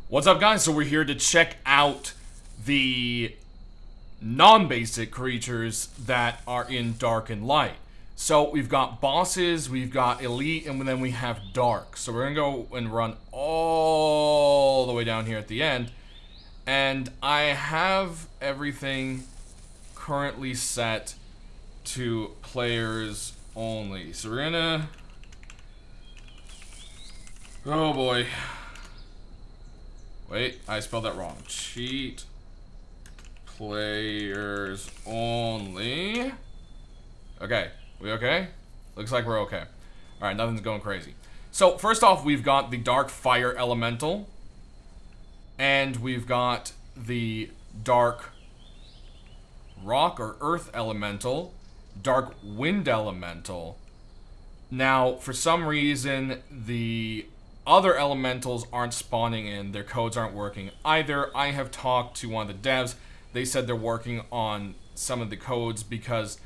What's up, guys? So we're here to check out the non-basic creatures that are in Dark and Light. So we've got bosses, we've got elite, and then we have dark. So we're gonna go and run all the way down here at the end. And I have everything currently set to players only. So we're gonna... Oh boy. Wait, I spelled that wrong. Cheat players only. Okay, we okay? Looks like we're okay. Alright, nothing's going crazy. So, first off, we've got the Dark Fire Elemental. And we've got the Dark Rock or Earth Elemental. Dark Wind Elemental. Now, for some reason, the other elementals aren't spawning in. Their codes aren't working either. I have talked to one of the devs. They said they're working on some of the codes because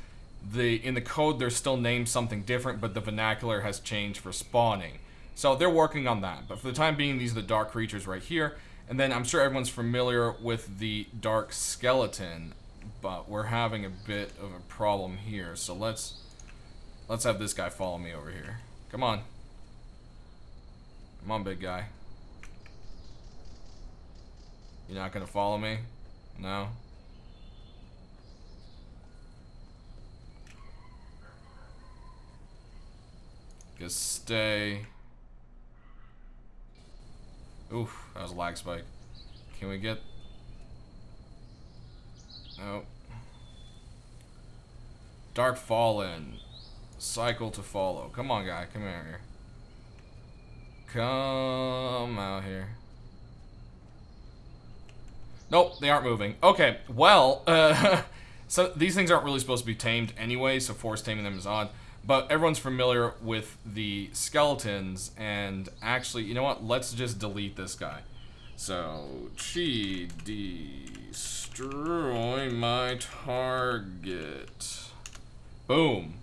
in the code they're still named something different, but the vernacular has changed for spawning. So they're working on that. But for the time being, these are the dark creatures right here. And then I'm sure everyone's familiar with the dark skeleton, but we're having a bit of a problem here. So let's have this guy follow me over here. Come on. Come on, big guy. You're not gonna follow me? No? Just stay. Oof, that was a lag spike. Can we get... Nope. Dark Fallen. Cycle to follow. Come on, guy. Come here. Come out here. Nope, they aren't moving. Okay, well, so these things aren't really supposed to be tamed anyway, so force taming them is odd. But everyone's familiar with the skeletons, and actually, you know what? Let's just delete this guy. So, chi destroy my target. Boom.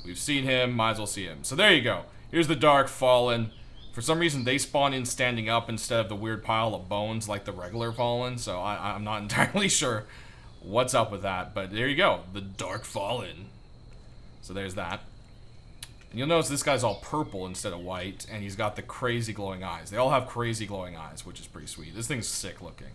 We've seen him, might as well see him. So there you go. Here's the Dark Fallen. For some reason, they spawn in standing up instead of the weird pile of bones like the regular Fallen, so I'm not entirely sure what's up with that, but there you go, the Dark Fallen. So there's that. And you'll notice this guy's all purple instead of white, and he's got the crazy glowing eyes. They all have crazy glowing eyes, which is pretty sweet. This thing's sick looking.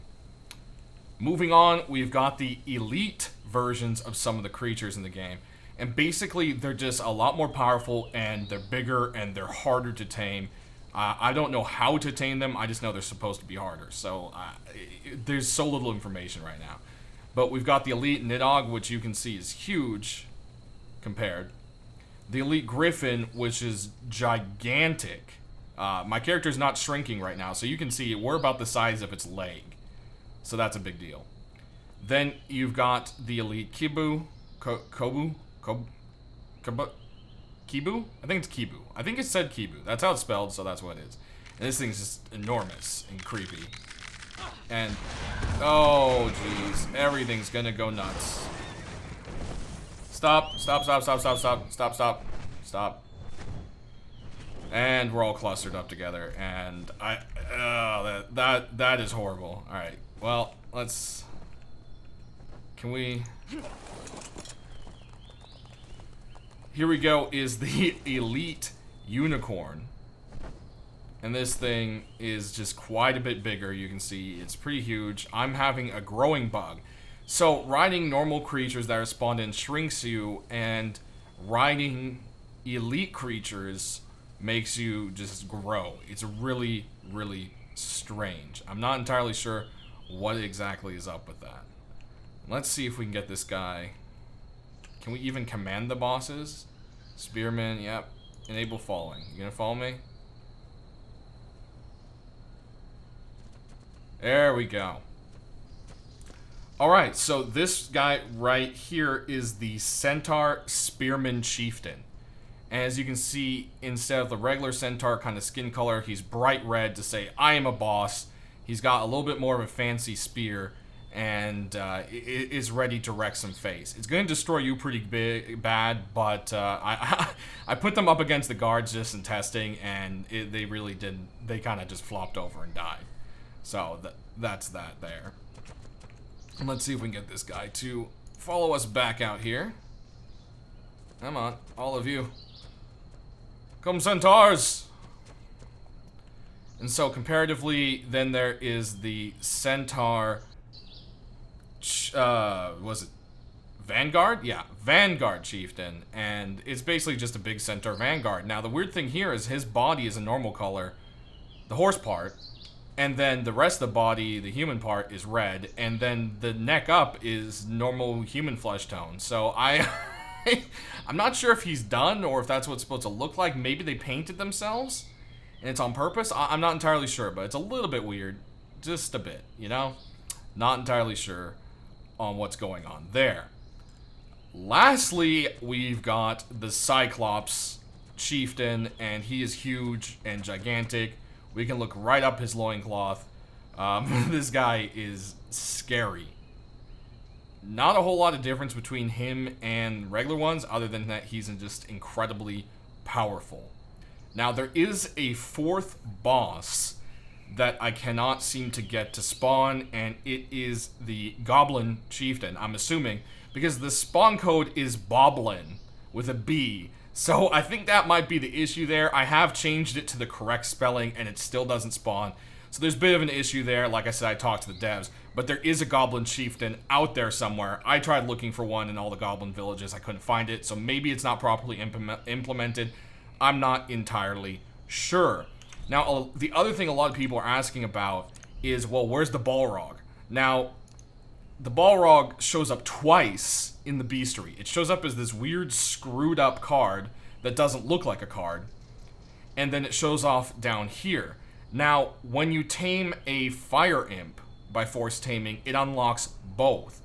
Moving on, we've got the elite versions of some of the creatures in the game. And basically, they're just a lot more powerful, and they're bigger, and they're harder to tame. I don't know how to tame them, I just know they're supposed to be harder. So, there's so little information right now. But we've got the Elite Nidhogg, which you can see is huge compared. The Elite Griffon, which is gigantic. My character's not shrinking right now, so you can see we're about the size of its leg. So that's a big deal. Then you've got the Elite Kibu. Kibu? I think it's Kibu. I think it said Kibu. That's how it's spelled, so that's what it is. And this thing's just enormous and creepy. And, oh jeez, everything's gonna go nuts. Stop, stop, stop, stop, stop, stop, stop, stop, stop. And we're all clustered up together, and that is horrible. Alright, well, let's... Can we... Here we go, is the Elite Unicorn. And this thing is just quite a bit bigger, you can see. It's pretty huge. I'm having a growing bug. So, riding normal creatures that are spawned in shrinks you, and riding elite creatures makes you just grow. It's really, really strange. I'm not entirely sure what exactly is up with that. Let's see if we can get this guy... Can we even command the bosses? Spearmen, yep. Enable following. You gonna follow me? There we go. Alright, so this guy right here is the Centaur Spearmen Chieftain. And as you can see, instead of the regular Centaur kind of skin color, he's bright red to say, I am a boss. He's got a little bit more of a fancy spear. And is ready to wreck some face. It's going to destroy you pretty bad, but I put them up against the guards just in testing, and they really didn't. They kind of just flopped over and died. So that's that there. And let's see if we can get this guy to follow us back out here. Come on, all of you. Come Centaurs! And so comparatively, then there is the Centaur, was it Vanguard? Yeah, Vanguard Chieftain. And it's basically just a big Centaur Vanguard. Now the weird thing here is his body is a normal color, the horse part, and then the rest of the body, the human part, is red, and then the neck up is normal human flesh tone. So I'm not sure if he's done or if that's what it's supposed to look like. Maybe they painted themselves and it's on purpose. I'm not entirely sure, but it's a little bit weird. Just a bit, you know? Not entirely sure on what's going on there. Lastly, we've got the Cyclops Chieftain, and he is huge and gigantic. We can look right up his loincloth. This guy is scary. Not a whole lot of difference between him and regular ones, other than that he's just incredibly powerful. Now, there is a fourth boss that I cannot seem to get to spawn, and it is the Goblin Chieftain, I'm assuming, because the spawn code is Boblin with a B. So I think that might be the issue there. I have changed it to the correct spelling, and it still doesn't spawn. So there's a bit of an issue there. Like I said, I talked to the devs, but there is a Goblin Chieftain out there somewhere. I tried looking for one in all the Goblin villages. I couldn't find it, so maybe it's not properly implemented. I'm not entirely sure. Now, the other thing a lot of people are asking about is, well, where's the Balrog? Now, the Balrog shows up twice in the bestiary. It shows up as this weird screwed up card that doesn't look like a card, and then it shows off down here. Now, when you tame a fire imp by force taming, it unlocks both.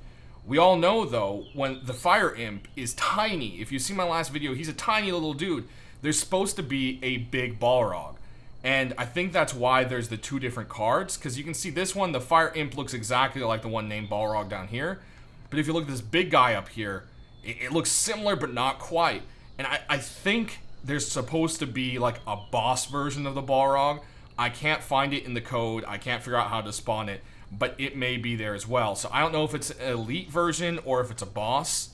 We all know, though, when the fire imp is tiny, if you see my last video, he's a tiny little dude. There's supposed to be a big Balrog. And I think that's why there's the two different cards, because you can see this one, the fire imp looks exactly like the one named Balrog down here. But if you look at this big guy up here, it looks similar but not quite. And I think there's supposed to be like a boss version of the Balrog. I can't find it in the code. I can't figure out how to spawn it, but it may be there as well. So I don't know if it's an elite version or if it's a boss.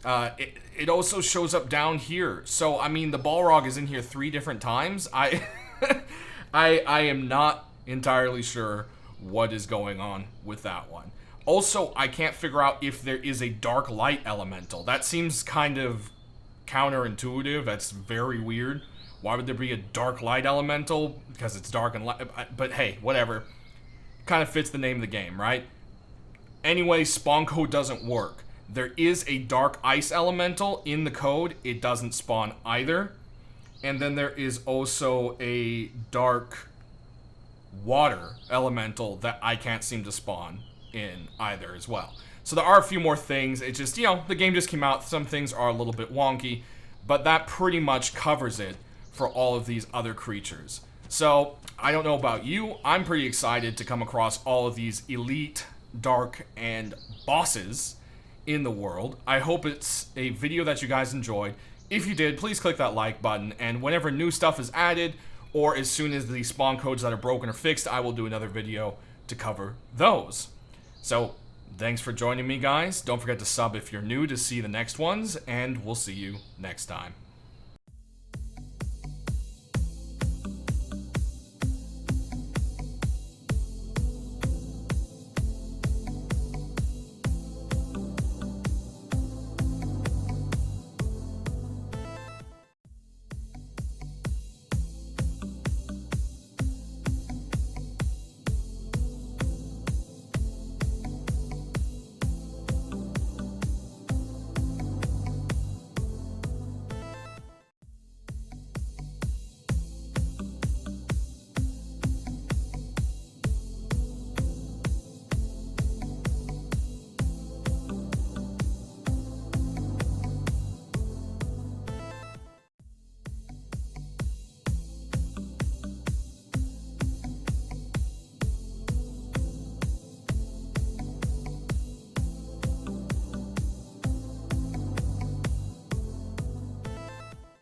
It also shows up down here. So, I mean, the Balrog is in here 3 different times. I am not entirely sure what is going on with that one. Also, I can't figure out if there is a dark light elemental. That seems kind of counterintuitive. That's very weird. Why would there be a dark light elemental? Because it's dark and light. But hey, whatever. Kind of fits the name of the game, right? Anyway, spawn code doesn't work. There is a dark ice elemental in the code. It doesn't spawn either. And then there is also a dark water elemental that I can't seem to spawn in either as well. So there are a few more things. It's just, you know, the game just came out. Some things are a little bit wonky, but that pretty much covers it for all of these other creatures. So I don't know about you. I'm pretty excited to come across all of these elite, dark, and bosses in the world. I hope it's a video that you guys enjoyed. If you did, please click that like button, and whenever new stuff is added, or as soon as the spawn codes that are broken are fixed, I will do another video to cover those. So, thanks for joining me, guys. Don't forget to sub if you're new to see the next ones, and we'll see you next time.